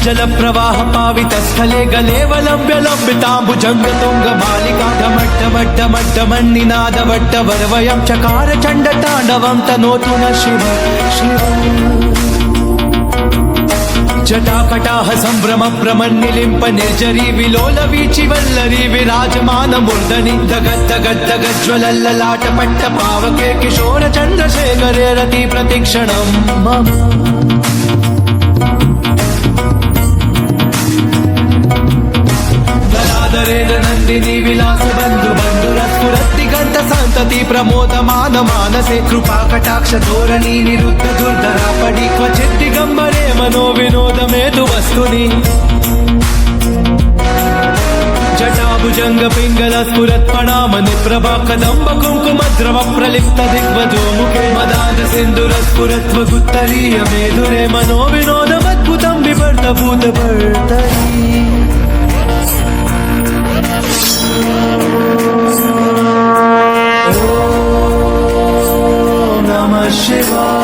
जल प्रवाह पावित स्थले गलेवलंब्य लंबितांबुजंग तुंग मालिका ढमट्टमट्टमट्टमन्निनाद वट्टवर्वयं चकार चंड तांडवं तनोतु न शिव शिव जटाकटाह संभ्रम प्रमन्निलिंप निर्जरी विलोल वीचि वल्लरी विराजमान मूर्धनि दगद्दगद्दगज्ज्वलल्ललाट पट्ट पावके किशोर चंद्रशेखरे रति प्रतिक्षणं मम नंदिनी विलास बंधु बंधुरस्फुरद्दिगंत संतति प्रमोदमान मानसे कृपा कटाक्ष धोरणी निरुद्ध दुर्धरा पडी क्वचित् दिगंबरे मनो विनोद मेतु वस्तुनि जटाभुजंग पिंगल स्फुरत्पणाम निप्रभा कदंब कुंकुम द्रव प्रलिप्त दिग्वजो मुखे मदाद सिंधुर स्फुरत्वगुत्तरीय मेधुरे मनो विनोदमद्भुतं विवर्त भूत भर्तरी Namah Shivaya.